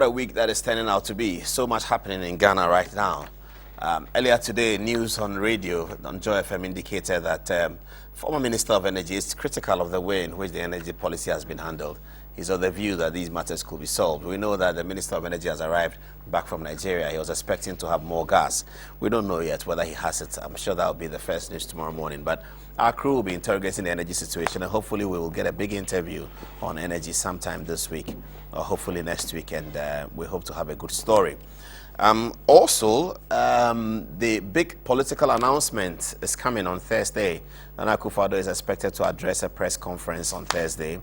What a week that is turning out to be. So much happening in Ghana right now. Earlier today, news on radio on Joy FM indicated that former Minister of Energy is critical of the way in which the energy policy has been handled. He's of the view that these matters could be solved. We know that the Minister of Energy has arrived back from Nigeria. He was expecting to have more gas. We don't know yet whether he has it. I'm sure that will be the first news tomorrow morning. But our crew will be interrogating the energy situation, and hopefully we will get a big interview on energy sometime this week, or hopefully next week, and we hope to have a good story. Also, the big political announcement is coming on Thursday. Nana Akufo-Addo is expected to address a press conference on Thursday.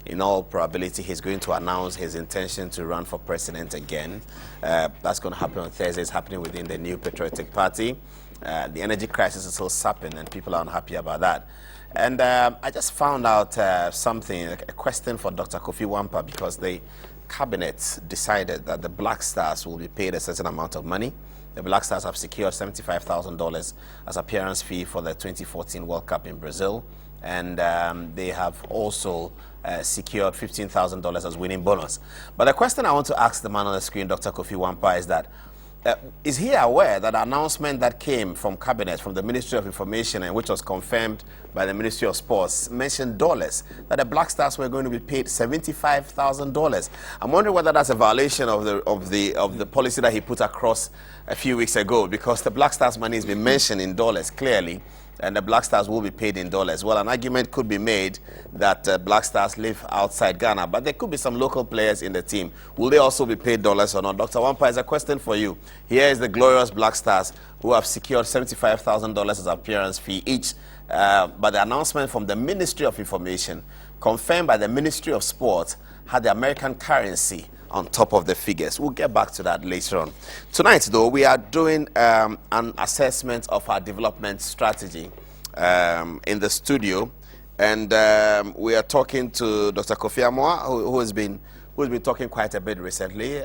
In all probability, he's going to announce his intention to run for president again. That's going to happen on Thursday. It's happening within the New Patriotic Party. The energy crisis is still sapping, and people are unhappy about that. And I just found out something, a question for Dr. Kofi Amoah, because the cabinet decided that the Black Stars will be paid a certain amount of money. The Black Stars have secured $75,000 as appearance fee for the 2014 World Cup in Brazil. And they have also secured $15,000 as winning bonus. But the question I want to ask the man on the screen, Dr. Kofi Amoah, is that is he aware that the announcement that came from Cabinet, from the Ministry of Information, and which was confirmed by the Ministry of Sports, mentioned dollars, that the Black Stars were going to be paid $75,000? I'm wondering whether that's a violation of the policy that he put across a few weeks ago, because the Black Stars money has been mentioned in dollars clearly, and the Black Stars will be paid in dollars. Well, an argument could be made that Black Stars live outside Ghana, but there could be some local players in the team. Will they also be paid dollars or not? Dr. Amoah, is a question for you. Here is the glorious Black Stars who have secured $75,000 as appearance fee each, but the announcement from the Ministry of Information, confirmed by the Ministry of Sport, had the American currency on top of the figures. We'll get back to that later on. Tonight, though, we are doing an assessment of our development strategy in the studio, and we are talking to Dr. Kofi Amoah, who has been talking quite a bit recently,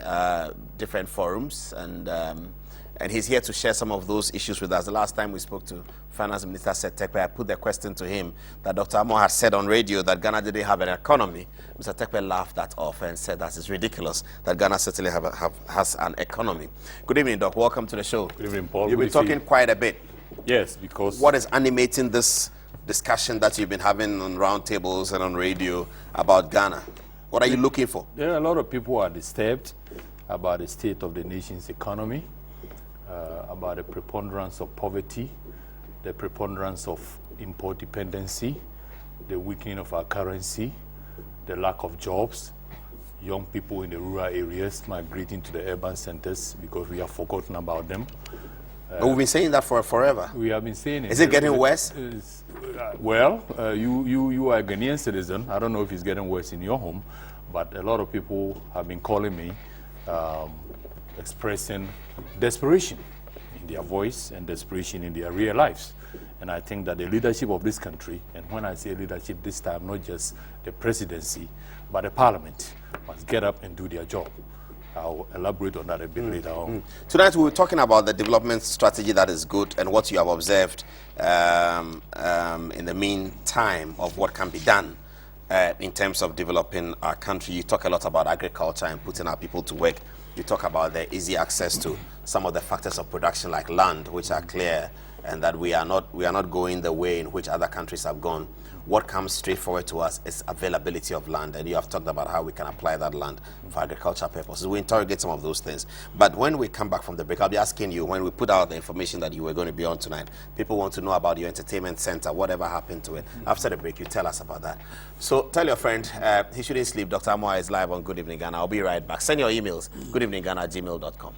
different forums, and he's here to share some of those issues with us. The last time we spoke to Finance Minister Seth Terkper, I put the question to him that Dr. Amoah has said on radio that Ghana didn't have an economy. Mr. Terkper laughed that off and said that it's ridiculous that Ghana certainly has an economy. Good evening, Doc. Welcome to the show. Good evening, Paul. You've been talking quite a bit. Yes, because... What is animating this discussion that you've been having on roundtables and on radio about Ghana? What are you looking for? There are a lot of people who are disturbed about the state of the nation's economy, about the preponderance of poverty, the preponderance of import dependency, the weakening of our currency, the lack of jobs, young people in the rural areas migrating to the urban centers because we have forgotten about them. But we've been saying that for forever. We have been saying it. Is it getting worse? Well, you are a Ghanaian citizen. I don't know if it's getting worse in your home, but a lot of people have been calling me, expressing desperation in their voice and desperation in their real lives. And I think that the leadership of this country, and when I say leadership this time, not just the presidency, but the parliament, must get up and do their job. I'll elaborate on that a bit later on. Tonight we were talking about the development strategy that is good and what you have observed in the meantime of what can be done in terms of developing our country. You talk a lot about agriculture and putting our people to work. You talk about the easy access to some of the factors of production like land, which are clear, and that we are not going the way in which other countries have gone. What comes straight forward to us is availability of land, and you have talked about how we can apply that land for agricultural purposes. We interrogate some of those things. But when we come back from the break, I'll be asking you, when we put out the information that you were going to be on tonight, people want to know about your entertainment center, whatever happened to it. After the break, you tell us about that. So tell your friend, he shouldn't sleep. Dr. Amoah is live on Good Evening Ghana. I'll be right back. Send your emails, goodeveningghana@gmail.com.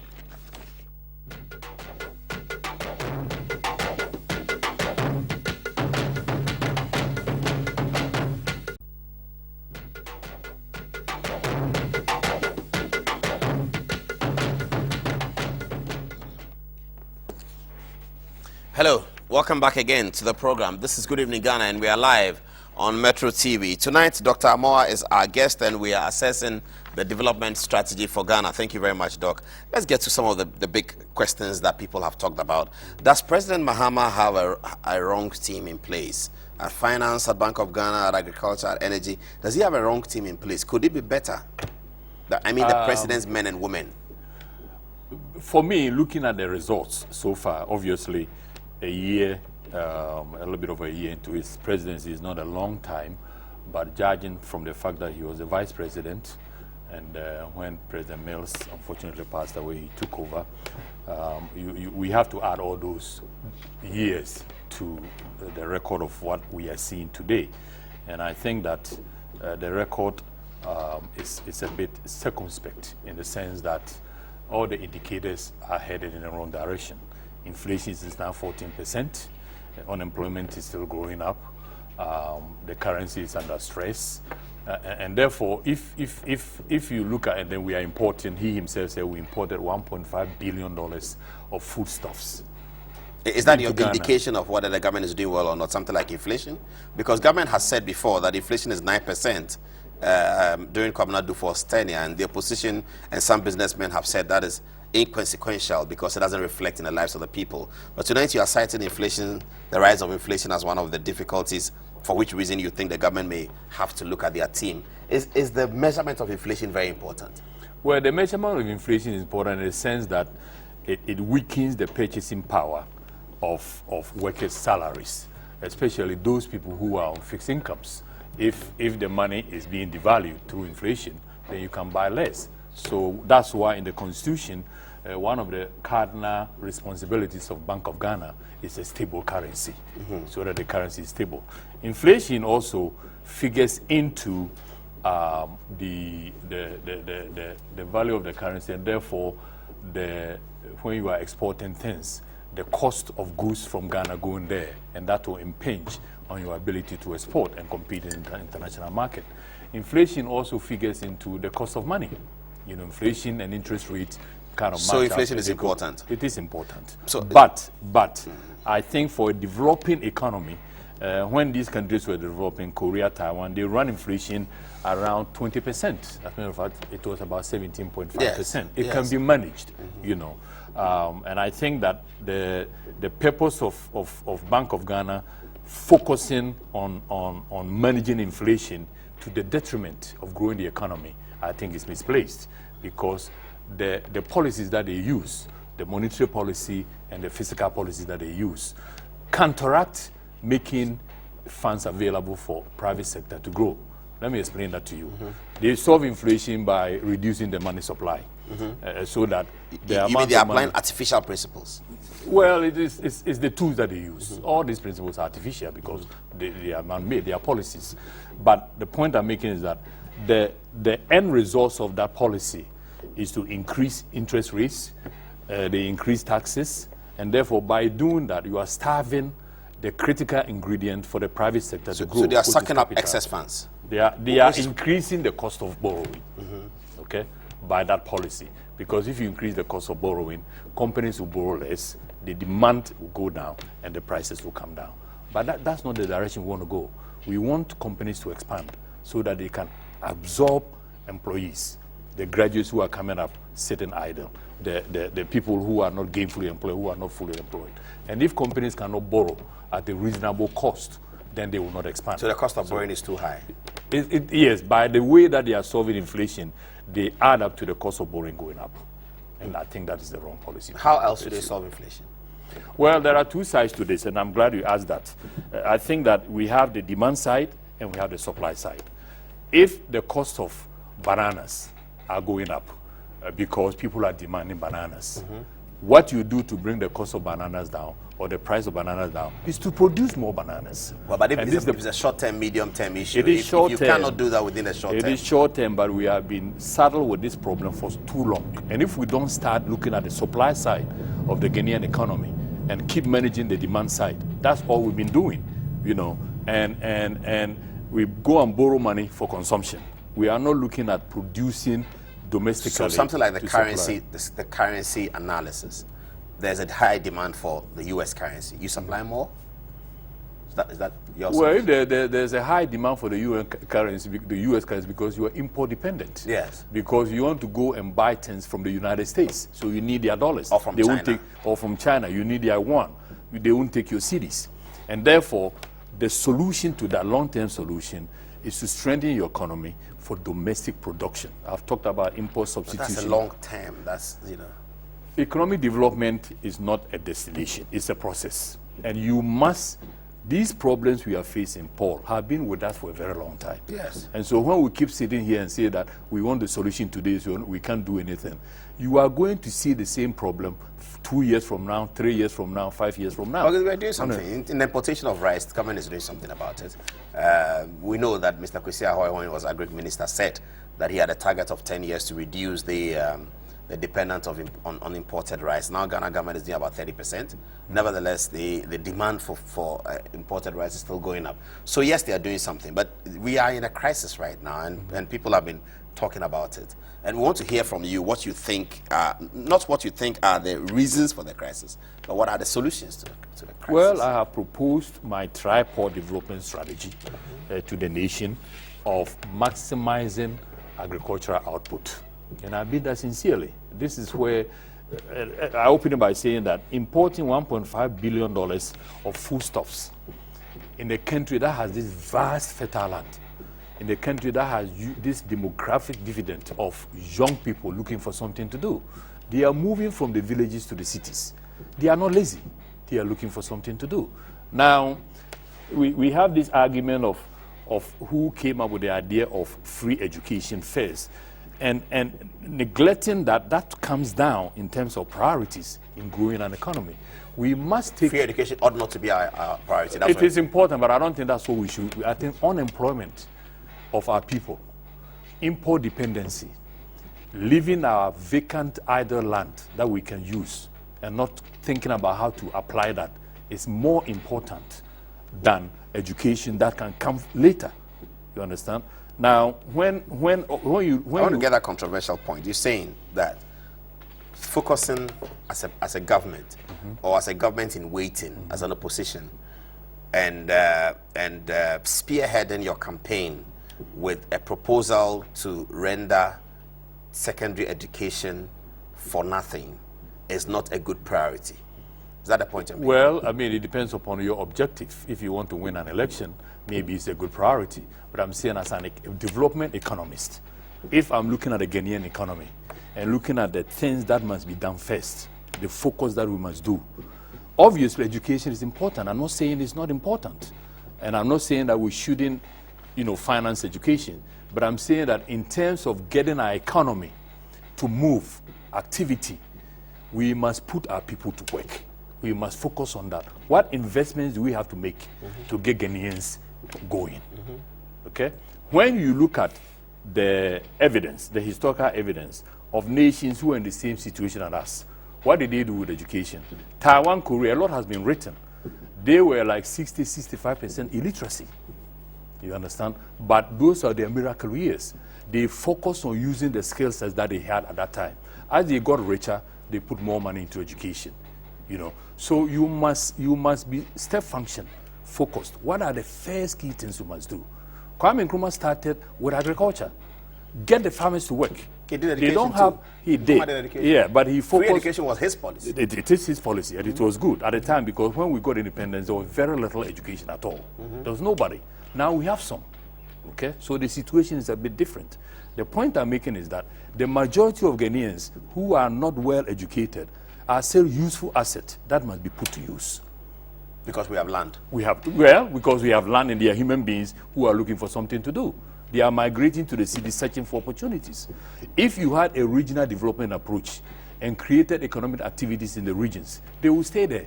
Hello, welcome back again to the program. This is Good Evening Ghana, and we are live on Metro TV. Tonight, Dr. Amoah is our guest, and we are assessing the development strategy for Ghana. Thank you very much, Doc. Let's get to some of the big questions that people have talked about. Does President Mahama have a wrong team in place? At finance, at Bank of Ghana, at agriculture, at energy, does he have a wrong team in place? Could it be better? I mean the president's men and women. For me, looking at the results so far, obviously, a year, a little bit over a year into his presidency is not a long time, but judging from the fact that he was the vice president, and when President Mills unfortunately passed away, he took over, we have to add all those years to the record of what we are seeing today. And I think that the record is a bit circumspect in the sense that all the indicators are headed in the wrong direction. Inflation is now 14%. Unemployment is still growing up. The currency is under stress. And therefore, if you look at it, then we are importing, he himself said we imported $1.5 billion of foodstuffs. Is that your indication of whether the government is doing well or not, something like inflation? Because government has said before that inflation is 9%. During Kwabena Dufour's tenure, and the opposition and some businessmen have said that is inconsequential because it doesn't reflect in the lives of the people. But tonight you are citing inflation, the rise of inflation, as one of the difficulties, for which reason you think the government may have to look at their team. Is the measurement of inflation very important? Well, the measurement of inflation is important in the sense that it weakens the purchasing power of workers' salaries, especially those people who are on fixed incomes. If the money is being devalued through inflation, then you can buy less. So that's why in the Constitution, one of the cardinal responsibilities of Bank of Ghana is a stable currency, so that the currency is stable. Inflation also figures into the value of the currency, and therefore, when you are exporting things, the cost of goods from Ghana going there, and that will impinge on your ability to export and compete in the international market. Inflation also figures into the cost of money. You know, inflation and interest rates kind of match. So inflation is important. It is important. So, but I think for a developing economy, when these countries were developing, Korea, Taiwan, they run inflation around 20%. As a matter of fact, it was about 17.5%. Yes. It can be managed, you know. And I think that the purpose of Bank of Ghana focusing on managing inflation to the detriment of growing the economy, I think is misplaced, because the policies that they use, the monetary policy and the fiscal policies that they use, counteract making funds available for private sector to grow. Let me explain that to you. They solve inflation by reducing the money supply, so that the you mean they are applying artificial principles? Well, it's the tools that they use. All these principles are artificial because they are man-made, they are policies. But the point I'm making is that the end results of that policy is to increase interest rates, they increase taxes, and therefore by doing that, you are starving the critical ingredient for the private sector to grow. So they are sucking up excess funds? They are increasing the cost of borrowing, okay, by that policy. Because if you increase the cost of borrowing, companies will borrow less, the demand will go down, and the prices will come down. But that's not the direction we want to go. We want companies to expand so that they can absorb employees, the graduates who are coming up sitting idle, the people who are not gainfully employed, who are not fully employed. And if companies cannot borrow at a reasonable cost, then they will not expand. So the cost of borrowing is too high? Yes, by the way that they are solving inflation, they add up to the cost of borrowing going up. And I think that is the wrong policy. How else do they solve inflation? Well, there are two sides to this, and I'm glad you asked that. I think that we have the demand side and we have the supply side. If the cost of bananas are going up because people are demanding bananas, what you do to bring the cost of bananas down or the price of bananas down is to produce more bananas. Well, but if it's a short-term, medium-term issue, it is short-term. If you cannot do that within a short term. It is short-term, but we have been saddled with this problem for too long. And if we don't start looking at the supply side of the Ghanaian economy and keep managing the demand side, that's all we've been doing, you know. And we go and borrow money for consumption. We are not looking at producing domestically. So something like the currency analysis. There's a high demand for the U.S. currency. You supply more? Is that your solution? Well, there's a high demand for the U.S. currency because you are import dependent. Yes. Because you want to go and buy things from the United States, so you need their dollars. Or from China. Or from China, you need their yuan. They won't take your cedis. And therefore, the solution to that long-term solution is to strengthen your economy for domestic production. I've talked about import substitution. But that's a long term. That's, you know. Economic development is not a destination, it's a process. And you must, these problems we are facing, Paul, have been with us for a very long time. Yes. And so when we keep sitting here and say that we want the solution today, so we can't do anything, you are going to see the same problem 2 years from now, 3 years from now, 5 years from now. Okay, we're doing something. In the importation of rice, the government is doing something about it. We know that Mr. Kofi Amoah, when he was Agri Minister, said that he had a target of 10 years to reduce the dependence on imported rice. Now Ghana government is doing about 30%. Nevertheless, the demand for imported rice is still going up. So yes, they are doing something, but we are in a crisis right now, and people have been talking about it. And we want to hear from you what you think, not what you think are the reasons for the crisis, but what are the solutions to the crisis? Well, I have proposed my tripod development strategy to the nation of maximizing agricultural output. And I did that sincerely. This is where I open it by saying that importing $1.5 billion of foodstuffs in a country that has this vast fertile land, in a country that has this demographic dividend of young people looking for something to do. They are moving from the villages to the cities. They are not lazy. They are looking for something to do. Now, we have this argument of who came up with the idea of free education first. And neglecting that comes down in terms of priorities in growing an economy. We must take... Free education ought not to be our priority. It is important, but I don't think that's what we should. I think unemployment of our people, import dependency, leaving our vacant idle land that we can use and not thinking about how to apply that is more important than education that can come later. You understand? Now, when you want to get that controversial point, you're saying that focusing as a government or as a government in waiting, as an opposition, and spearheading your campaign with a proposal to render secondary education for nothing is not a good priority. Is that the point you're making? Well, I mean, it depends upon your objective. If you want to win an election, maybe it's a good priority. But I'm saying as a development economist, if I'm looking at the Ghanaian economy and looking at the things that must be done first, the focus that we must do, obviously education is important. I'm not saying it's not important. And I'm not saying that we shouldn't, finance education. But I'm saying that in terms of getting our economy to move, activity, we must put our people to work. We must focus on that. What investments do we have to make to get Ghanaians going? Okay? When you look at the evidence, the historical evidence of nations who are in the same situation as us, what did they do with education? Taiwan, Korea, a lot has been written. They were like 60-65% illiteracy. You understand? But those are their miracle years. They focused on using the skill sets that they had at that time. As they got richer, they put more money into education. So you must be step function focused. What are the first key things you must do? Kwame Nkrumah started with agriculture. Get the farmers to work. He did education They don't have. too. He did. Yeah, but he focused. Free education was his policy. It is his policy, and it was good at the time because when we got independence, there was very little education at all. There was nobody. Now we have some. Okay, so the situation is a bit different. The point I'm making is that the majority of Ghanaians who are not well educated are still useful assets that must be put to use. Because we have land. Because we have land and they are human beings who are looking for something to do. They are migrating to the city searching for opportunities. If you had a regional development approach and created economic activities in the regions, they will stay there.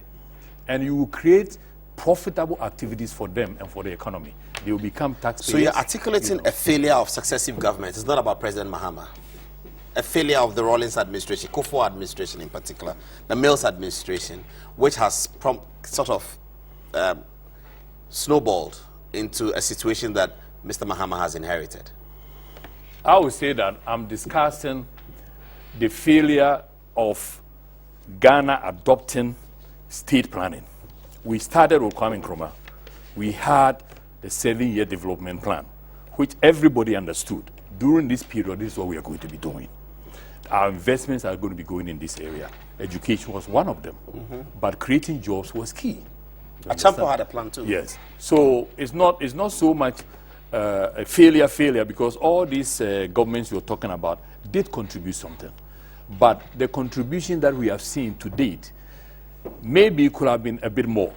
And you will create profitable activities for them and for the economy. They will become taxpayers. So you're articulating a failure of successive governments. It's not about President Mahama. A failure of the Rawlings administration, Kofi administration in particular, the Mills administration, which has sort of snowballed into a situation that Mr. Mahama has inherited. I would say that I'm discussing the failure of Ghana adopting state planning. We started with Kwame Nkrumah. We had the 7-year development plan, which everybody understood. During this period, this is what we are going to be doing. Our investments are going to be going in this area. Education was one of them. But creating jobs was key. Achampo had a plan too. Yes. So it's not so much a failure, because all these governments you're talking about did contribute something. But the contribution that we have seen to date maybe could have been a bit more,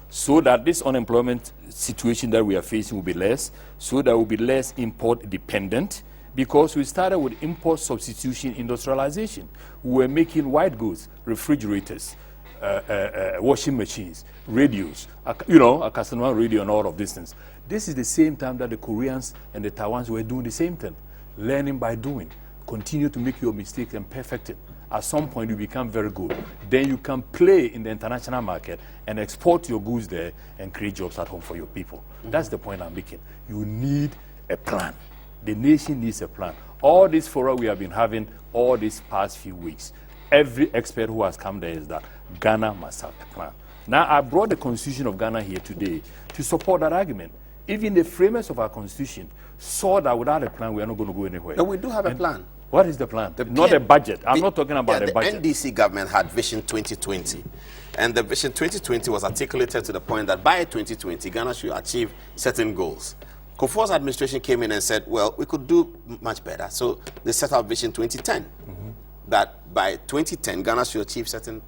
so that this unemployment situation that we are facing will be less, so that we'll be less import dependent, because we started with import substitution industrialization. We were making white goods, refrigerators, washing machines, radios, a customer radio and all of these things. This is the same time that the Koreans and the Taiwans were doing the same thing, learning by doing. Continue to make your mistakes and perfect it. At some point, you become very good. Then you can play in the international market and export your goods there and create jobs at home for your people. That's the point I'm making. You need a plan. The nation needs a plan. All this fora we have been having all these past few weeks, every expert who has come there is that Ghana must have a plan. Now, I brought the Constitution of Ghana here today to support that argument. Even the framers of our Constitution saw that without a plan, we are not going to go anywhere. But we do have a plan. What is the plan? Not a budget. I'm not talking about a budget. The NDC government had Vision 2020. And the Vision 2020 was articulated to the point that by 2020, Ghana should achieve certain goals. Kofi's administration came in and said, well, we could do much better. So they set out Vision 2010. That by 2010, Ghana should achieve certain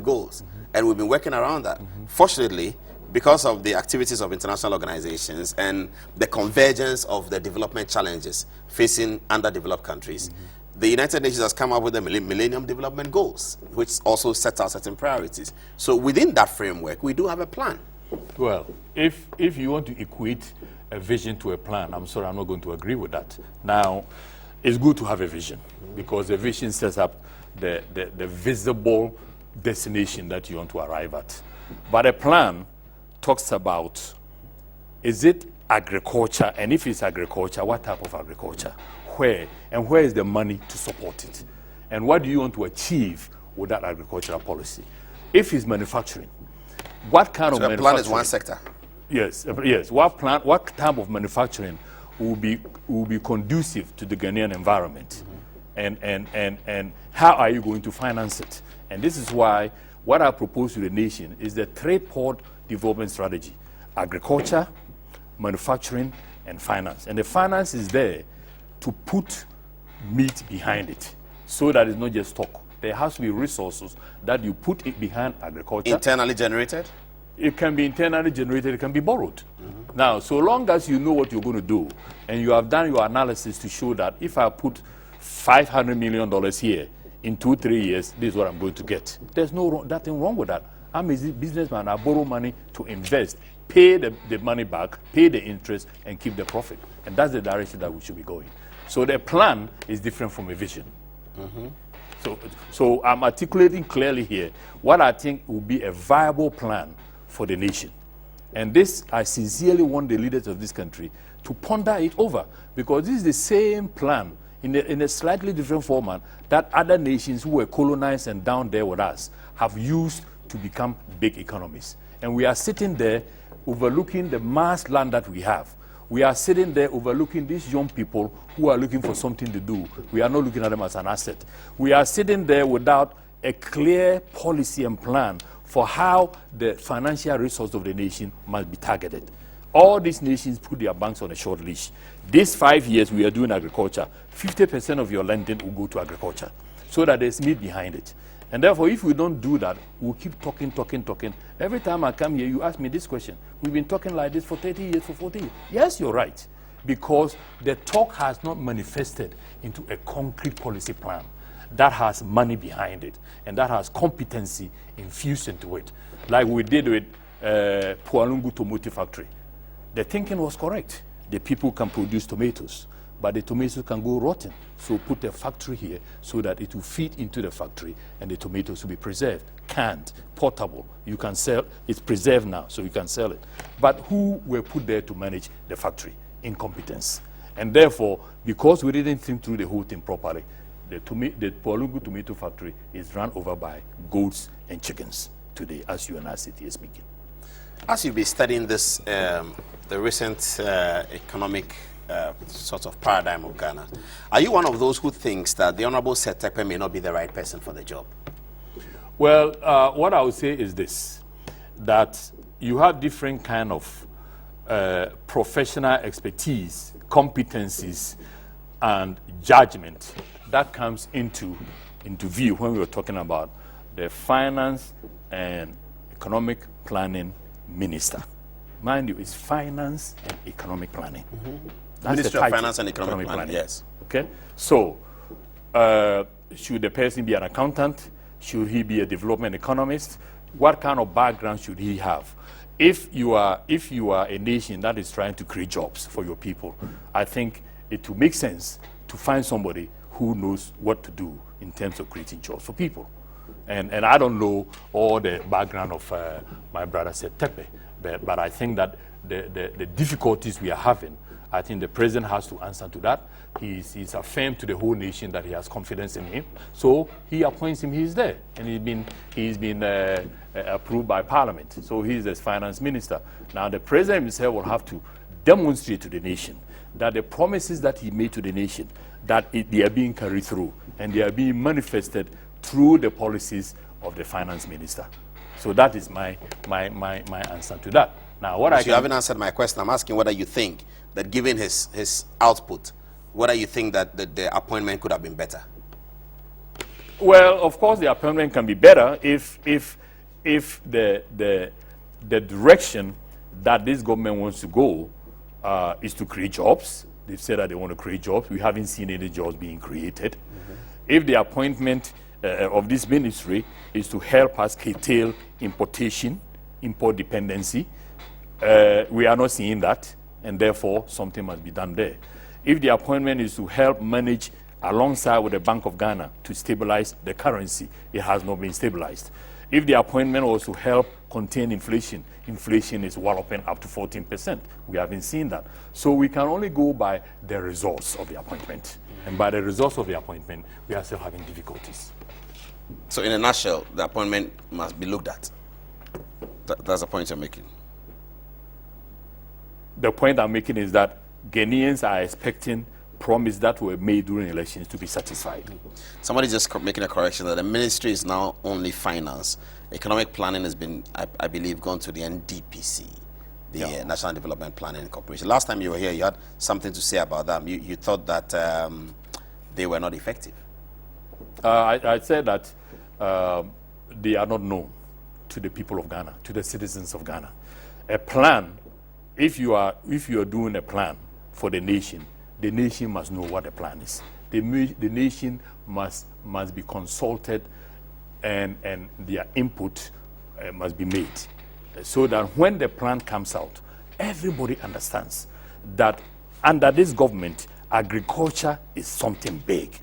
goals. And we've been working around that. Fortunately, because of the activities of international organizations and the convergence of the development challenges facing underdeveloped countries, the United Nations has come up with the Millennium Development Goals, which also sets out certain priorities. So within that framework, we do have a plan. Well, if you want to equate a vision to a plan, I'm sorry, I'm not going to agree with that. Now, it's good to have a vision, because the vision sets up the visible destination that you want to arrive at. But a plan talks about, is it agriculture? And if it's agriculture, what type of agriculture? Where? And where is the money to support it? And what do you want to achieve with that agricultural policy? If it's manufacturing, what kind of manufacturing? Plan is one sector. Yes. What type of manufacturing will be conducive to the Ghanaian environment? And how are you going to finance it? And this is why what I propose to the nation is the three-port development strategy: agriculture, manufacturing, and finance. And the finance is there to put meat behind it, so that it's not just talk. There has to be resources that you put it behind agriculture. Internally generated? It can be internally generated, it can be borrowed. Now, so long as you know what you're going to do, and you have done your analysis to show that if I put $500 million here, in 2-3 years, this is what I'm going to get. There's nothing wrong with that. I'm a businessman. I borrow money to invest, pay the money back, pay the interest, and keep the profit. And that's the direction that we should be going. So the plan is different from a vision. So I'm articulating clearly here what I think will be a viable plan for the nation. And this, I sincerely want the leaders of this country to ponder it over, because this is the same plan in a slightly different format that other nations who were colonized and down there with us have used to become big economies. And we are sitting there overlooking the mass land that we have. We are sitting there overlooking these young people who are looking for something to do. We are not looking at them as an asset. We are sitting there without a clear policy and plan for how the financial resource of the nation must be targeted. All these nations put their banks on a short leash. These 5 years we are doing agriculture, 50% of your lending will go to agriculture, so that there's need behind it. And therefore, if we don't do that, we'll keep talking. Every time I come here, you ask me this question. We've been talking like this for 30 years, for 40 years. Yes, you're right, because the talk has not manifested into a concrete policy plan that has money behind it and that has competency infused into it, like we did with Paul Adom-Otchere tomato factory. The thinking was correct. The people can produce tomatoes, but the tomatoes can go rotten. So put a factory here so that it will feed into the factory and the tomatoes will be preserved, canned, portable. You can sell, it's preserved now, so you can sell it. But who were put there to manage the factory? Incompetence. And therefore, because we didn't think through the whole thing properly, the Paul Adom-Otchere tomato factory is run over by goats and chickens today, as you and I sit here speaking. As you've been studying this, the recent economic sort of paradigm of Ghana, are you one of those who thinks that the Honorable Seth Terkper may not be the right person for the job? Well, what I would say is this, that you have different kind of professional expertise, competencies, and judgment that comes into view when we were talking about the finance and economic planning minister. Mind you, it's finance and economic planning. That's Ministry of Finance and Economic Planning, yes. Okay, so should the person be an accountant? Should he be a development economist? What kind of background should he have? If you are a nation that is trying to create jobs for your people, I think it will make sense to find somebody who knows what to do in terms of creating jobs for people. And I don't know all the background of my brother Tepe, but I think that the difficulties we are having, I think the president has to answer to that. He's affirmed to the whole nation that he has confidence in him. So he appoints him, he's there. And he's been approved by Parliament. So he's the finance minister. Now the president himself will have to demonstrate to the nation that the promises that he made to the nation, that they are being carried through and they are being manifested through the policies of the finance minister. So that is my answer to that. Now, you haven't answered my question. I'm asking whether you think that given his output, whether you think that the appointment could have been better. Well, of course, the appointment can be better if the direction that this government wants to go is to create jobs. They've said that they want to create jobs. We haven't seen any jobs being created. If the appointment of this ministry is to help us curtail importation, import dependency, we are not seeing that, and therefore something must be done there. If the appointment is to help manage alongside with the Bank of Ghana to stabilize the currency, it has not been stabilized. If the appointment was to help contain inflation, inflation is walloping up to 14%. We haven't seen that. So we can only go by the results of the appointment. And by the results of the appointment, we are still having difficulties. So in a nutshell, the appointment must be looked at. That's the point you're making. The point I'm making is that Ghanaians are expecting promises that were made during elections to be satisfied. Somebody just making a correction that the ministry is now only finance. Economic planning has been, I believe, gone to the NDPC, the National Development Planning Corporation. Last time you were here, you had something to say about them. You thought that they were not effective. I said that they are not known to the people of Ghana, to the citizens of Ghana. A plan, if you are doing a plan for the nation must know what the plan is. The nation must be consulted, and their input must be made, so that when the plan comes out, everybody understands that under this government, agriculture is something big.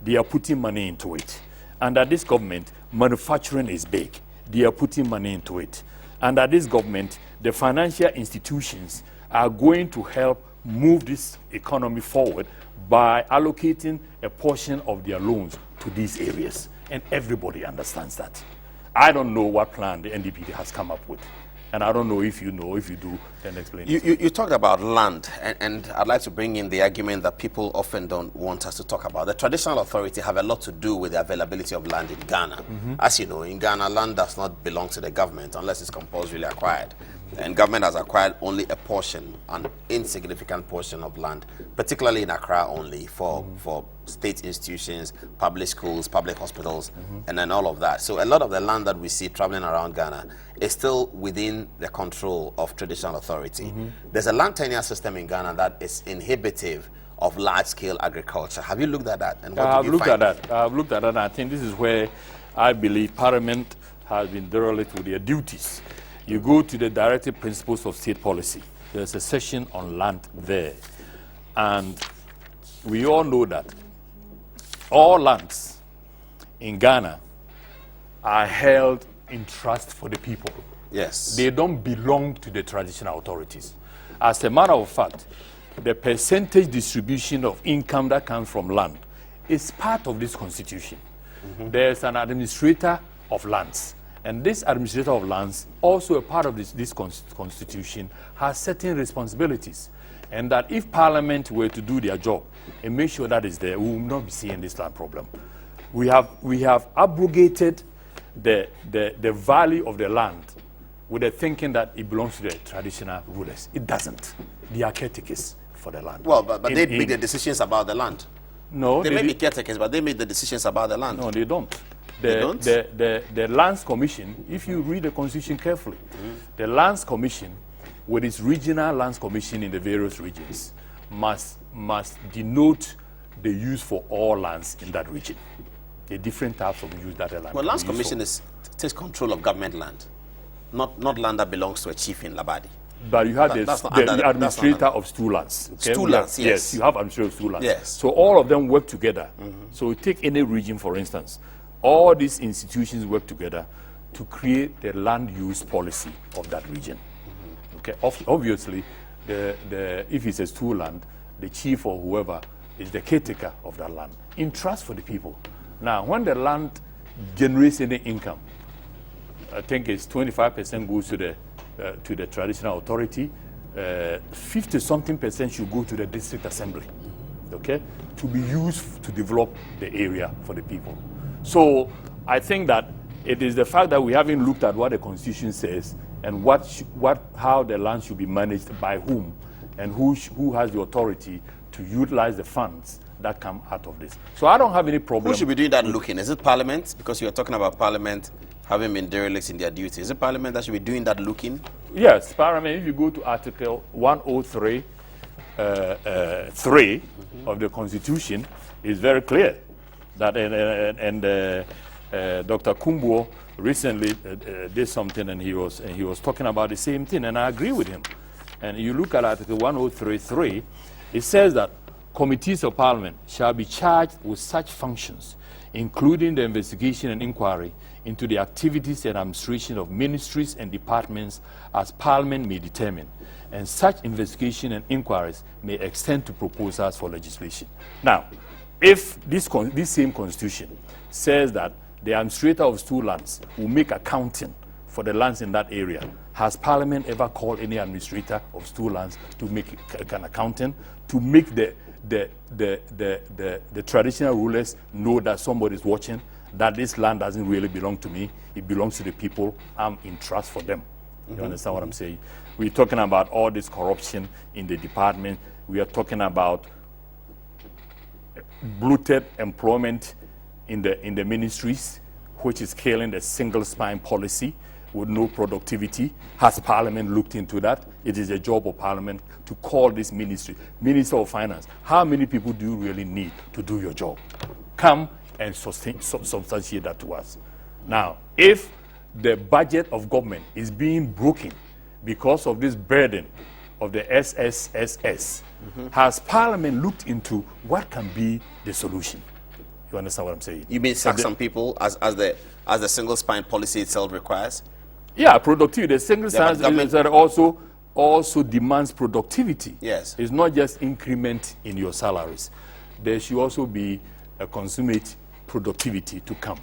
They are putting money into it. Under this government, manufacturing is big. They are putting money into it. Under this government, the financial institutions are going to help move this economy forward by allocating a portion of their loans to these areas. And everybody understands that. I don't know what plan the NDP has come up with. And I don't know if you know. If you do, then explain it. You talked about land, and I'd like to bring in the argument that people often don't want us to talk about. The traditional authority have a lot to do with the availability of land in Ghana. As you know, in Ghana, land does not belong to the government unless it's compulsorily acquired. And government has acquired only a portion, an insignificant portion of land, particularly in Accra only, for state institutions, public schools, public hospitals, and then all of that. So a lot of the land that we see traveling around Ghana is still within the control of traditional authority. There's a land tenure system in Ghana that is inhibitive of large-scale agriculture. Have you looked at that? And what I've looked at that. I've looked at that, and I think this is where I believe Parliament has been derelict with their duties. You go to the directive principles of state policy. There's a section on land there. And we all know that all lands in Ghana are held in trust for the people. Yes. They don't belong to the traditional authorities. As a matter of fact, the percentage distribution of income that comes from land is part of this constitution. There's an administrator of lands. And this administrator of lands, also a part of this constitution, has certain responsibilities. And that if Parliament were to do their job and make sure that is there, we will not be seeing this land problem. We have abrogated the value of the land with the thinking that it belongs to the traditional rulers. It doesn't. They are caretakers for the land. Well, but they make the decisions about the land. No, they may be caretakers, but they make the decisions about the land. No, they don't. The Lands Commission, if you read the Constitution carefully, the Lands Commission, with its regional Lands Commission in the various regions, must denote the use for all lands in that region. The different types of use that the land. Well, Lands Commission takes control of government land, not land that belongs to a chief in Labadi. But you have the administrator of stool lands. Okay? Stool lands, yes. Yes, you have administrator of stool lands. Yes. So all of them work together. So you take any region, for instance, all these institutions work together to create the land use policy of that region. Okay. Obviously, if it's a stool land, the chief or whoever is the caretaker of that land in trust for the people. Now, when the land generates any income, I think it's 25% goes to the traditional authority, 50-something% should go to the district assembly, okay, to be used to develop the area for the people. So I think that it is the fact that we haven't looked at what the Constitution says and how the land should be managed by whom and who has the authority to utilize the funds that come out of this. So I don't have any problem. Who should be doing that looking? Is it Parliament? Because you are talking about Parliament having been derelict in their duty. Is it Parliament that should be doing that looking? Yes, Parliament. If you go to Article 103, 3 of the Constitution, it's very clear that, Dr. Kumbo recently did something, and he was talking about the same thing, and I agree with him. And you look at Article 103.3, it says that committees of Parliament shall be charged with such functions, including the investigation and inquiry into the activities and administration of ministries and departments as Parliament may determine, and such investigation and inquiries may extend to proposals for legislation. Now, if this same Constitution says that the administrator of stool lands will make accounting for the lands in that area, has Parliament ever called any administrator of stool lands to make an accounting, to make the traditional rulers know that somebody is watching, that this land doesn't really belong to me, it belongs to the people, I'm in trust for them. You understand what I'm saying? We're talking about all this corruption in the department. We are talking about bloated employment in the ministries, which is killing the single spine policy with no productivity. Has Parliament looked into that? It is a job of Parliament to call this ministry, Minister of Finance. How many people do you really need to do your job? Come and substantiate that to us. Now, if the budget of government is being broken because of this burden of the SSSS, has Parliament looked into what can be the solution? You understand what I'm saying? You mean sack some people as the single spine policy itself requires? Yeah, productivity. The single spine also demands productivity. Yes. It's not just increment in your salaries. There should also be a consummate productivity to come.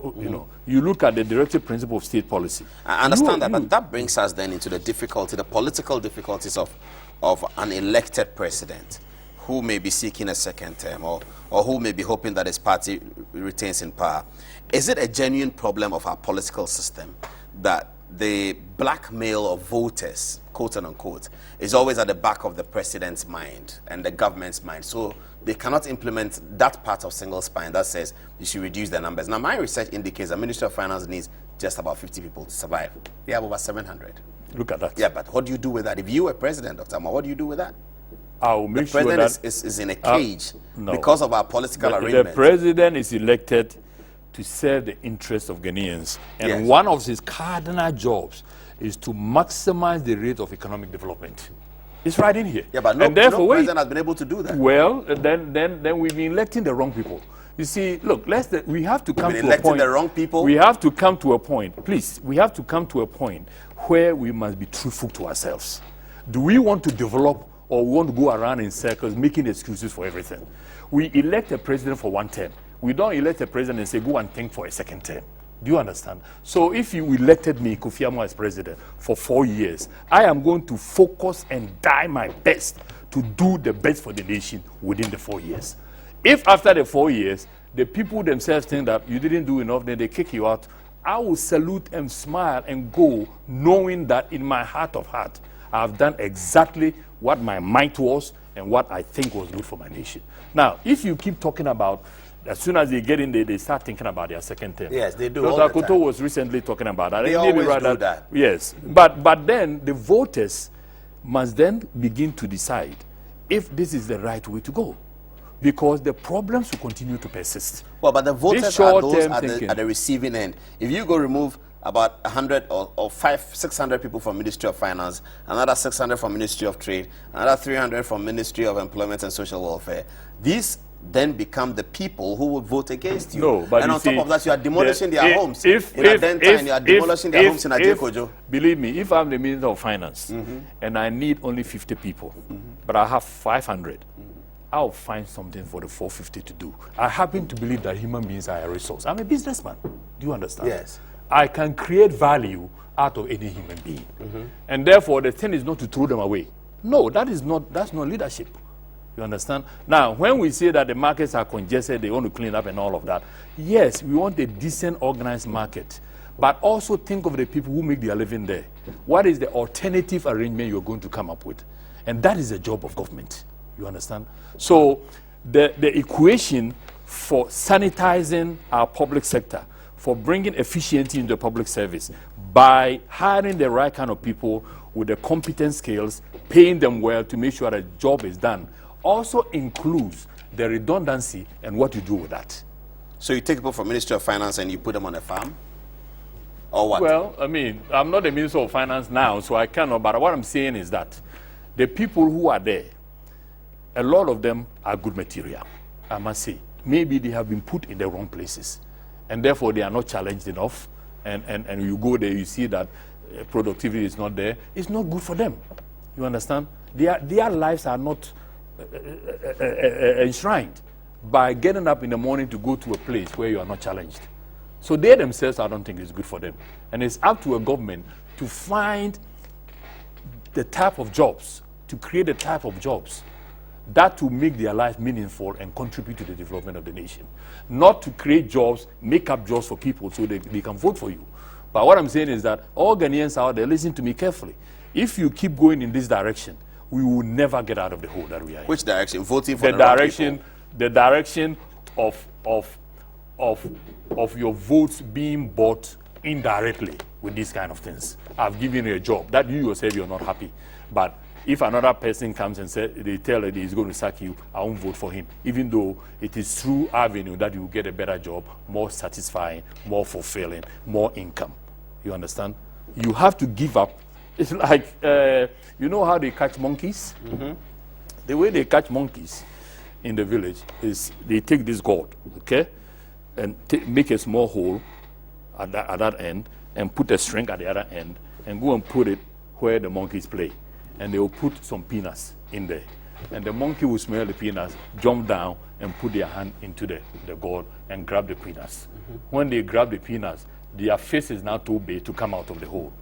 You know, you look at the directive principle of state policy. I understand that, but that brings us then into the political difficulties of an elected president who may be seeking a second term or who may be hoping that his party retains in power. Is it a genuine problem of our political system that the blackmail of voters, quote unquote, is always at the back of the president's mind and the government's mind? So they cannot implement that part of single spine that says you should reduce the numbers. Now, my research indicates the Ministry of Finance needs just about 50 people to survive. They have over 700. Look at that. Yeah, but what do you do with that? If you were president, Dr. Amoah, what do you do with that? I'll make sure that the president is in a cage because of our political arrangements. The president is elected to serve the interests of Ghanaians. And one of his cardinal jobs is to maximize the rate of economic development. It's right in here. Yeah, but no president has been able to do that. Well, then we've been electing the wrong people. You see, look, we have to come to a point. Electing the wrong people? We have to come to a point, please, we have to come to a point where we must be truthful to ourselves. Do we want to develop or want to go around in circles making excuses for everything? We elect a president for one term. We don't elect a president and say, go and think for a second term. Do you understand? So if you elected me, Kofi Amoah, as president for 4 years, I am going to focus and die my best to do the best for the nation within the 4 years. If after the 4 years, the people themselves think that you didn't do enough, then they kick you out, I will salute and smile and go, knowing that in my heart of heart, I have done exactly what my might was and what I think was good for my nation. Now, if you keep talking about, as soon as they get in there, they start thinking about their second term. Yes, they do. Dr. Akoto was recently talking about that. They always do that. Yes, but then the voters must then begin to decide if this is the right way to go, because the problems will continue to persist. Well, but the voters are those at the receiving end. If you go remove about 100 or 600 people from Ministry of Finance, another 600 from Ministry of Trade, another 300 from Ministry of Employment and Social Welfare, these then become the people who will vote against you. No, but and you on see, top of that, you are demolishing their homes. You are demolishing their homes in Ajekojo. Believe me, if I'm the Minister of Finance and I need only 50 people, but I have 500, I'll find something for the 450 to do. I happen to believe that human beings are a resource. I'm a businessman. Do you understand? Yes. I can create value out of any human being. And therefore, the thing is not to throw them away. No, that's not leadership. You understand? Now, when we say that the markets are congested, they want to clean up and all of that, yes, we want a decent, organized market. But also think of the people who make their living there. What is the alternative arrangement you're going to come up with? And that is the job of government. You understand? So the equation for sanitizing our public sector, for bringing efficiency into public service, by hiring the right kind of people with the competent skills, paying them well to make sure that the job is done, also includes the redundancy and what you do with that. So you take people from Ministry of Finance and you put them on a farm? Or what? Well, I mean, I'm not the Minister of Finance now, so I cannot, but what I'm saying is that the people who are there, a lot of them are good material, I must say. Maybe they have been put in the wrong places, and therefore they are not challenged enough, and you go there, you see that productivity is not there. It's not good for them. You understand? Their lives are not enshrined by getting up in the morning to go to a place where you are not challenged. So they themselves, I don't think it's good for them. And it's up to a government to find the type of jobs, to create the type of jobs that will make their life meaningful and contribute to the development of the nation. Not to create jobs, make up jobs for people so they can vote for you. But what I'm saying is that all Ghanaians out there, listen to me carefully. If you keep going in this direction, we will never get out of the hole that we are in. Which direction? Voting for the direction, the direction of your votes being bought indirectly with these kind of things. I've given you a job that you yourself you're not happy, but if another person comes and says they tell that he's going to sack you, I won't vote for him, even though it is through avenue that you will get a better job, more satisfying, more fulfilling, more income. You understand? You have to give up. It's like you know how they catch monkeys? The way they catch monkeys in the village is they take this gourd, okay, and make a small hole at that end and put a string at the other end and go and put it where the monkeys play. And they will put some peanuts in there. And the monkey will smell the peanuts, jump down, and put their hand into the gourd and grab the peanuts. When they grab the peanuts, their face is now too big to come out of the hole.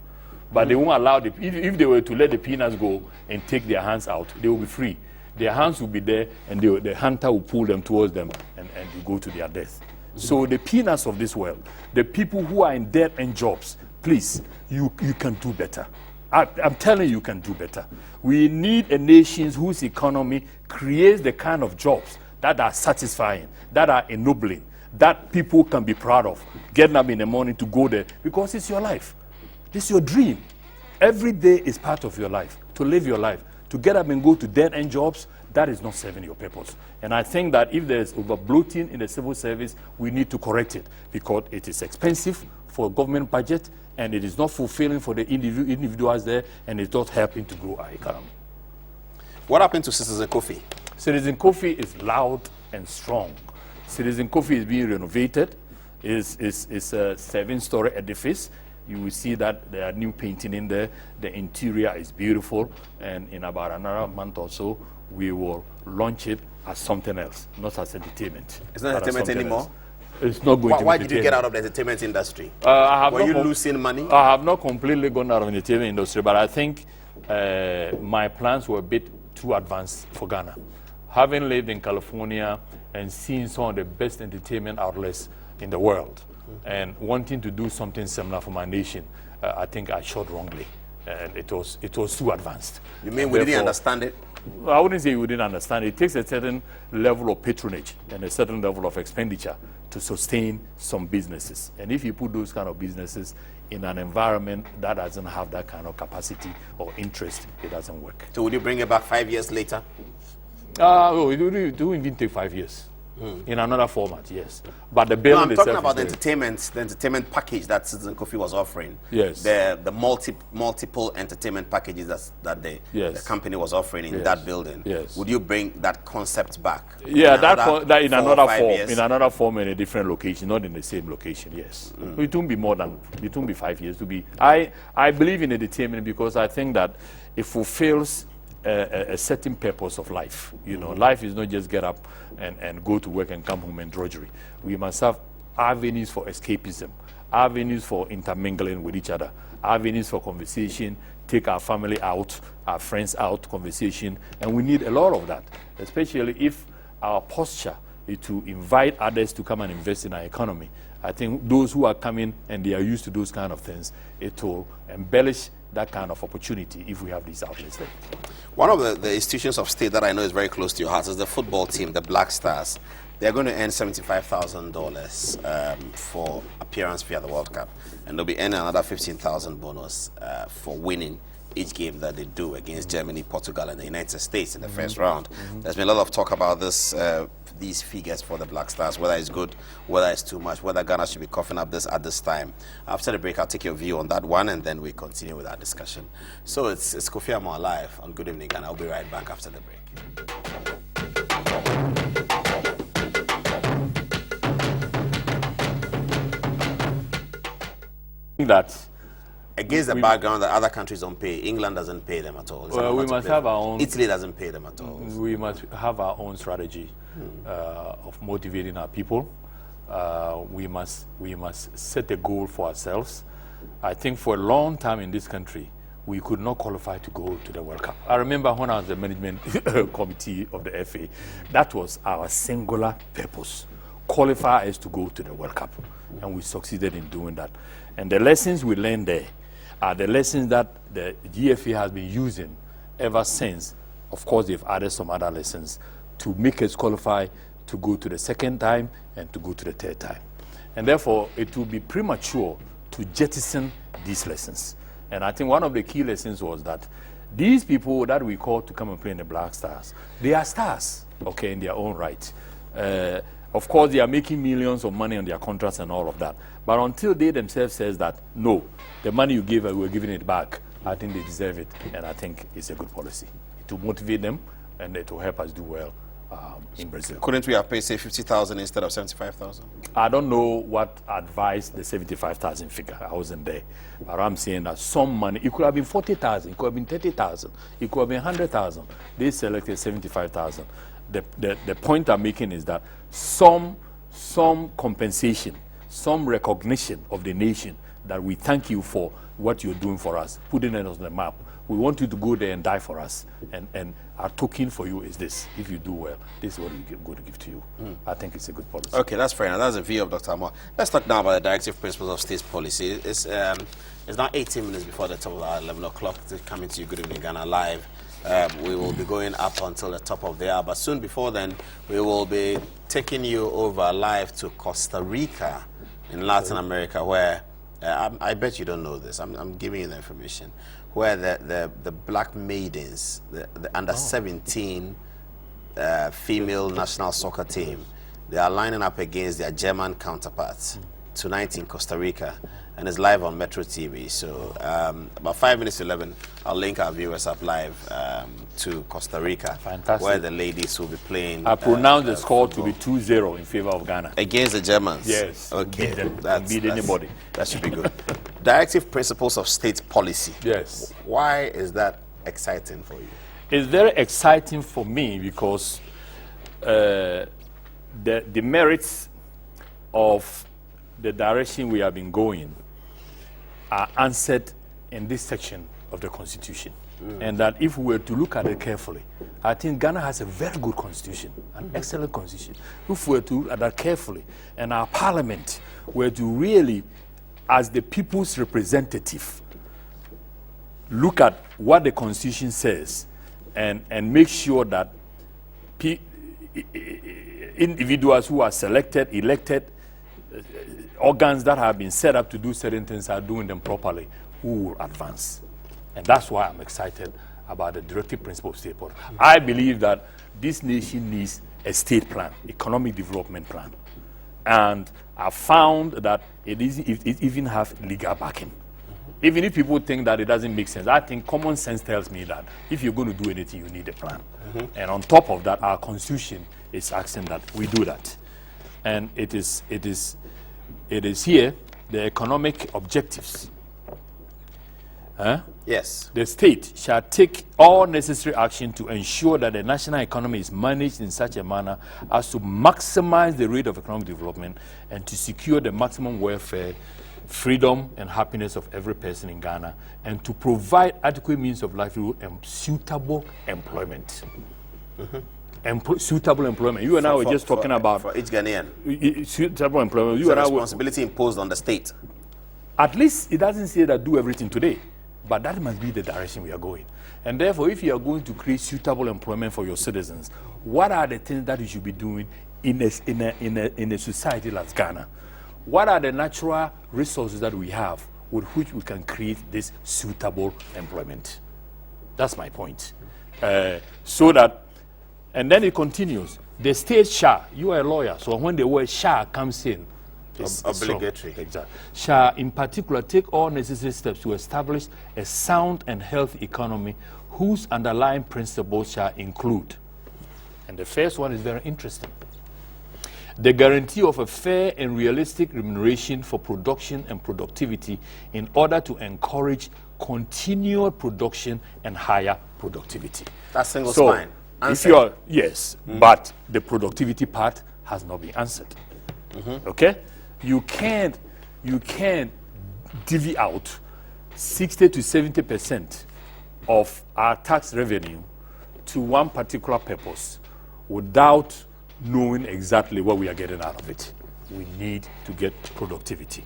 But they won't allow if they were to let the peanuts go and take their hands out, they will be free. Their hands will be there, and the hunter will pull them towards them, and you go to their death. So the peanuts of this world, the people who are in debt and jobs, please, you can do better. I'm telling you can do better. We need a nation whose economy creates the kind of jobs that are satisfying, that are ennobling, that people can be proud of. Getting up in the morning to go there, because it's your life. This is your dream. Every day is part of your life. To live your life, to get up and go to dead-end jobs, that is not serving your purpose. And I think that if there's over-bloating in the civil service, we need to correct it, because it is expensive for government budget, and it is not fulfilling for the individuals there, and it's not helping to grow our economy. What happened to Citizen Kofi? Citizen Kofi is loud and strong. Citizen Kofi is being renovated. It's a 7-story edifice. You will see that there are new painting in there. The interior is beautiful, and in about another month or so, we will launch it as something else, not as entertainment. It's not entertainment anymore? Else. It's not going to be. Why did you get out of the entertainment industry? Were you losing money? I have not completely gone out of the entertainment industry, but I think my plans were a bit too advanced for Ghana. Having lived in California and seen some of the best entertainment outlets in the world, and wanting to do something similar for my nation, I think I shot wrongly, and it was too advanced. You mean we didn't understand it? I wouldn't say we didn't understand it. It takes a certain level of patronage and a certain level of expenditure to sustain some businesses. And if you put those kind of businesses in an environment that doesn't have that kind of capacity or interest, it doesn't work. So would you bring it back 5 years later? It won't even take 5 years. In another format, yes. But the bill I'm talking about the entertainment package that Citizen Kofi was offering. Yes. The multiple entertainment packages that the company was offering in that building. Yes. Would you bring that concept back? Yeah, that in another form, in another form, in a different location, not in the same location. Yes. It won't be 5 years. To be, I believe in entertainment because I think that it fulfills a certain purpose of life. You know, life is not just get up and go to work and come home and drudgery. We must have avenues for escapism, avenues for intermingling with each other, avenues for conversation, take our family out, our friends out, conversation, and we need a lot of that, especially if our posture is to invite others to come and invest in our economy. I think those who are coming and they are used to those kind of things, it will embellish that kind of opportunity if we have these outlets there. One of the institutions of state that I know is very close to your heart is the football team, the Black Stars. They're going to earn $75,000 for appearance via the World Cup, and they'll be earning another $15,000 bonus for winning each game that they do against Germany, Portugal, and the United States in the first round. There's been a lot of talk about this, these figures for the Black Stars, whether it's good, whether it's too much, whether Ghana should be coughing up this at this time. After the break, I'll take your view on that one, and then we continue with our discussion. So it's Kofi Amoah live on Good Evening Ghana. I'll be right back after the break. That against the background that other countries don't pay, England doesn't pay them at all. Well, we must have our own. Italy doesn't pay them at all. We must have our own strategy of motivating our people. We must set a goal for ourselves. I think for a long time in this country, we could not qualify to go to the World Cup. I remember when I was the management committee of the FA, that was our singular purpose: qualify us to go to the World Cup, and we succeeded in doing that. And the lessons we learned there are the lessons that the GFA has been using ever since. Of course, they've added some other lessons to make us qualify to go to the second time and to go to the third time. And therefore, it would be premature to jettison these lessons. And I think one of the key lessons was that these people that we call to come and play in the Black Stars, they are stars, okay, in their own right. Of course, they are making millions of money on their contracts and all of that. But until they themselves says that, no, the money you gave, we're giving it back, I think they deserve it. And I think it's a good policy. It will motivate them, and it will help us do well in Brazil. Couldn't we have paid, say, 50,000 instead of 75,000? I don't know what advised the 75,000 figure. I wasn't there. But I'm saying that some money, it could have been 40,000, it could have been 30,000, it could have been 100,000. They selected 75,000. The point I'm making is that some compensation, some recognition of the nation that we thank you for what you're doing for us, putting it on the map. We want you to go there and die for us. And our token for you is this. If you do well, this is what we're going to give to you. I think it's a good policy. Okay, that's fair enough. That's the view of Dr. Amoah. Let's talk now about the directive principles of state policy. It's now 18 minutes before the top of our 11 o'clock. Coming to you, Good Evening Ghana live. We will be going up until the top of the hour, but soon before then, we will be taking you over live to Costa Rica in Latin America, where I bet you don't know this. I'm giving you the information. Where the black maidens, the under 17 female national soccer team, they are lining up against their German counterparts tonight in Costa Rica, and it's live on Metro TV. So about 5 minutes to 11, I'll link our viewers up live to Costa Rica. Fantastic. Where the ladies will be playing. I pronounce the score to be 2-0 in favor of Ghana. Against the Germans? Yes. Okay. Beat anybody. That should be good. Directive principles of state policy. Yes. Why is that exciting for you? It's very exciting for me because the merits of the direction we have been going are answered in this section of the Constitution. And that if we were to look at it carefully, I think Ghana has a very good Constitution, an excellent Constitution. If we were to look at that carefully, and our Parliament were to really, as the people's representative, look at what the Constitution says and make sure that individuals who are selected, elected, organs that have been set up to do certain things are doing them properly, who will advance. And that's why I'm excited about the directive principle of state policy. I believe that this nation needs a state plan, economic development plan. And I found that it even has legal backing. Even if people think that it doesn't make sense, I think common sense tells me that if you're going to do anything, you need a plan. And on top of that, our Constitution is asking that we do that. And it is here, the economic objectives. Yes. The state shall take all necessary action to ensure that the national economy is managed in such a manner as to maximize the rate of economic development and to secure the maximum welfare, freedom, and happiness of every person in Ghana, and to provide adequate means of livelihood and suitable employment. Suitable employment. You and I were just talking about for each Ghanaian. Suitable employment. It's a responsibility imposed on the state. At least it doesn't say that do everything today, but that must be the direction we are going. And therefore, if you are going to create suitable employment for your citizens, what are the things that you should be doing in a society like Ghana? What are the natural resources that we have with which we can create this suitable employment? That's my point. So that, and then it continues. The state shall, you are a lawyer, so when the word shall comes in, It's obligatory. Exactly. Shall, in particular, take all necessary steps to establish a sound and healthy economy whose underlying principles shall include. And the first one is very interesting. The guarantee of a fair and realistic remuneration for production and productivity in order to encourage continual production and higher productivity. That's single spine. If you are, yes, but the productivity part has not been answered. Okay? You can't divvy out 60 to 70% of our tax revenue to one particular purpose without knowing exactly what we are getting out of it. We need to get productivity.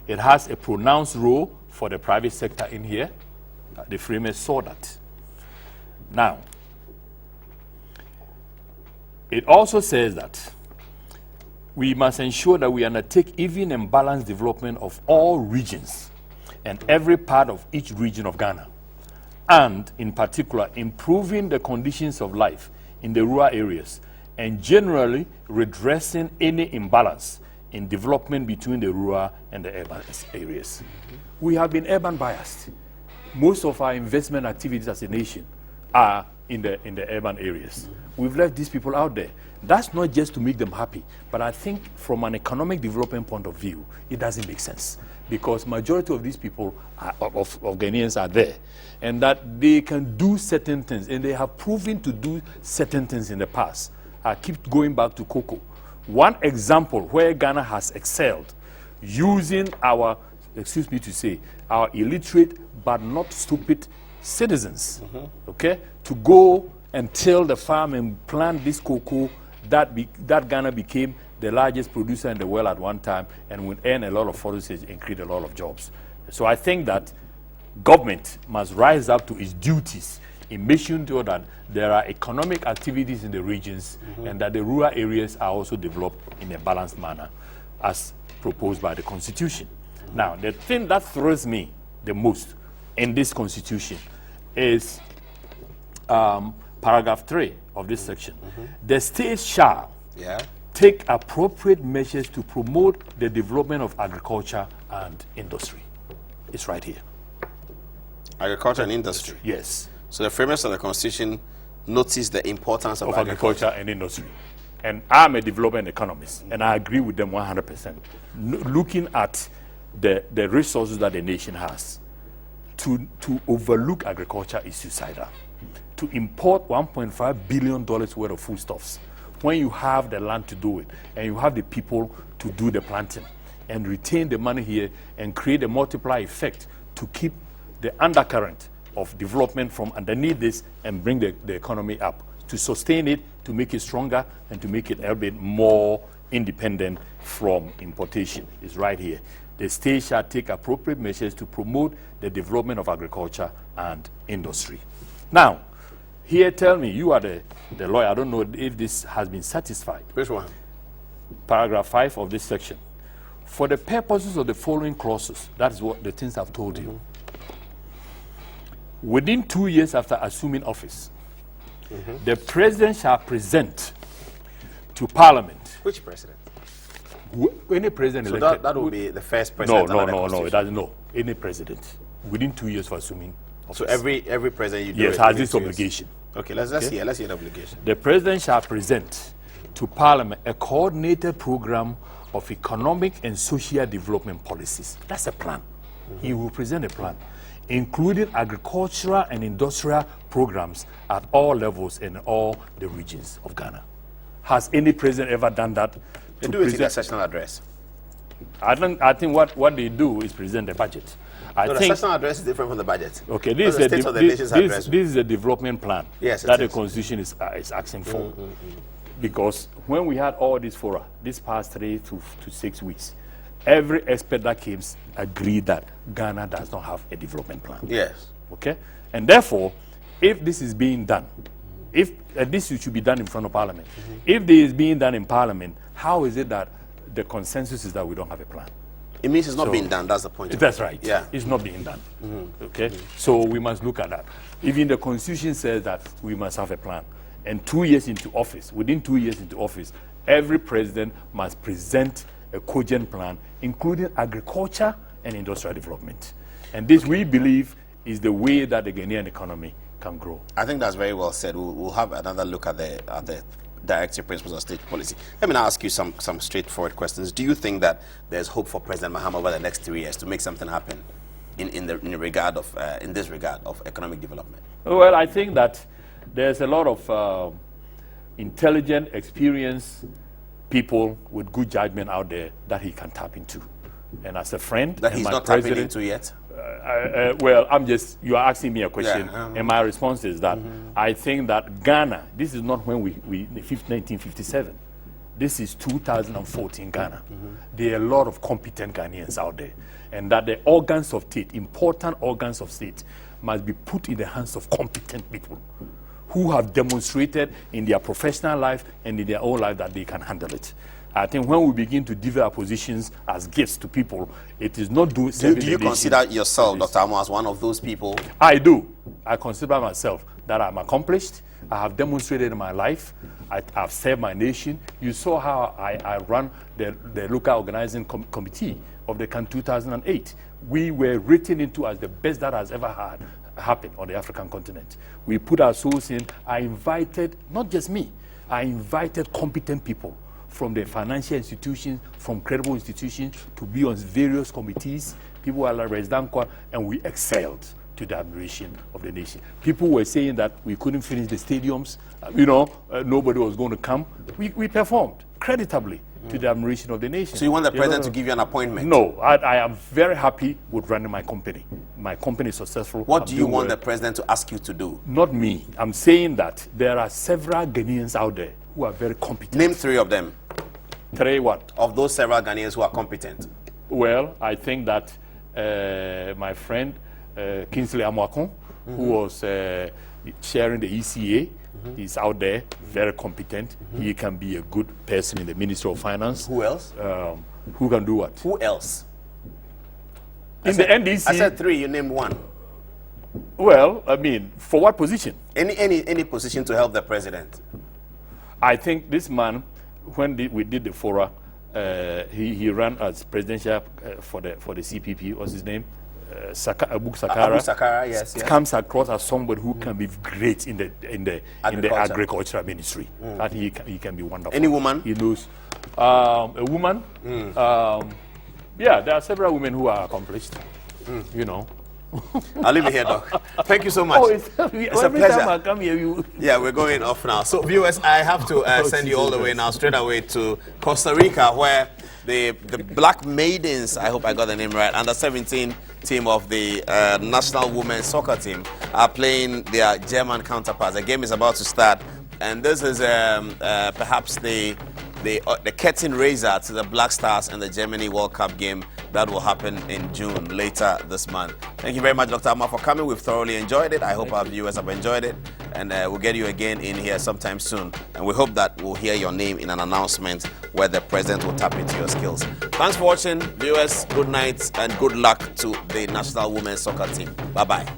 It has a pronounced role for the private sector in here. The framers saw that. Now, it also says that we must ensure that we undertake even and balanced development of all regions and every part of each region of Ghana, and in particular improving the conditions of life in the rural areas and generally redressing any imbalance in development between the rural and the urban areas. We have been urban biased. Most of our investment activities as a nation are in the urban areas. We've left these people out there. That's not just to make them happy, but I think from an economic development point of view, it doesn't make sense, because majority of these people of Ghanaians are there, and that they can do certain things, and they have proven to do certain things in the past. I keep going back to cocoa. One example where Ghana has excelled using our, excuse me to say, our illiterate but not stupid citizens, okay, to go and till the farm and plant this cocoa, that Ghana became the largest producer in the world at one time and would earn a lot of foreign and create a lot of jobs. So I think that government must rise up to its duties in making sure that there are economic activities in the regions and that the rural areas are also developed in a balanced manner as proposed by the Constitution. Now, the thing that throws me the most in this Constitution is paragraph 3 of this section. The state shall take appropriate measures to promote the development of agriculture and industry. It's right here. Agriculture and industry. Yes. So the framers of the Constitution notice the importance of agriculture and industry. And I'm a development economist, and I agree with them 100%. Looking at the resources that the nation has, to overlook agriculture is suicidal. To import $1.5 billion worth of foodstuffs when you have the land to do it and you have the people to do the planting and retain the money here and create a multiplier effect to keep the undercurrent of development from underneath this and bring the economy up, to sustain it, to make it stronger, and to make it a bit more independent from importation. Is right here. The state shall take appropriate measures to promote the development of agriculture and industry. Now, here, tell me, you are the lawyer. I don't know if this has been satisfied. Which one? Paragraph 5 of this section. For the purposes of the following clauses, that is what the things I've told you. Within 2 years after assuming office, the president shall present to Parliament. Which president? Any president so elected. that will be the first president. No, it doesn't. No, any president within 2 years for assuming office. So every president you do yes has this obligation. Okay, let's hear the obligation. The president shall present to Parliament a coordinated program of economic and social development policies. That's a plan. He will present a plan, including agricultural and industrial programs at all levels in all the regions of Ghana. Has any president ever done that? They do it in a sessional address. I think what they do is present the budget. The sessional address is different from the budget. Okay, this is a development plan that the Constitution is asking for. Because when we had all these fora, this past 3 to 6 weeks, every expert that came agreed that Ghana does not have a development plan. Yes. Okay? And therefore, if this is being done, if this should be done in front of Parliament, if this is being done in Parliament, how is it that the consensus is that we don't have a plan? It means it's not being done. That's the point. That's right. Yeah. It's not being done. Okay? So we must look at that. Even the Constitution says that we must have a plan. And 2 years into office, within 2 years into office, every president must present a cogent plan, including agriculture and industrial development. And this, we believe, is the way that the Ghanaian economy can grow. I think that's very well said. We'll have another look at the directive principles of state policy. Let me now ask you some straightforward questions. Do you think that there's hope for President Mahama over the next 3 years to make something happen in this regard of economic development? Well, I think that there's a lot of intelligent, experienced people with good judgment out there that he can tap into. And as a friend, that he's not tapping into yet? Well, you are asking me a question, and my response is that I think that Ghana, this is not when we 1957. This is 2014 Ghana. There are a lot of competent Ghanaians out there, and that the organs of state, important organs of state, must be put in the hands of competent people who have demonstrated in their professional life and in their own life that they can handle it. I think when we begin to give our positions as gifts to people, it is not do you consider yourself, Dr. Amoah, as one of those people? I do. I consider myself that I'm accomplished. I have demonstrated in my life. I've served my nation. You saw how I ran the local organizing committee of the CAN 2008. We were written into as the best that has ever happened on the African continent. We put our souls in. I invited, not just me, I invited competent people from the financial institutions, from credible institutions, to be on various committees. People were like Resdankwa, and we excelled to the admiration of the nation. People were saying that we couldn't finish the stadiums, nobody was going to come. We performed creditably to the admiration of the nation. So you want the president to give you an appointment? No, I am very happy with running my company. My company is successful. What do you want the president to ask you to do? Not me. I'm saying that there are several Ghanaians out there who are very competent. Name 3 of them. 3 what? Of those several Ghanaians who are competent. Well, I think that my friend Kingsley Amoah, who was chairing the ECA, he's out there, very competent. He can be a good person in the Ministry of Finance. Who else? Who can do what? Who else? The NDC. I said 3, you named 1. Well, I mean, for what position? Any position to help the president. I think this man, when we did the fora, he ran as presidential for the CPP. What's his name? Abu Sakara, yes. Comes across as somebody who can be great in the agricultural ministry. That he can be wonderful. Any woman? He knows a woman. Yeah, there are several women who are accomplished. I'll leave it here, Doc. Thank you so much. It's a pleasure. Time I come here, Yeah, we're going off now. So, viewers, I have to send you all the way now, straight away to Costa Rica, where the Black Maidens, I hope I got the name right, under 17 team of the national women's soccer team are playing their German counterparts. The game is about to start, and this is perhaps the curtain raiser to the Black Stars and the Germany World Cup game that will happen in June, later this month. Thank you very much, Dr. Amoah, for coming. We've thoroughly enjoyed it. I hope our viewers have enjoyed it, and we'll get you again in here sometime soon. And we hope that we'll hear your name in an announcement where the president will tap into your skills. Thanks for watching, viewers. Good night and good luck to the national women's soccer team. Bye-bye.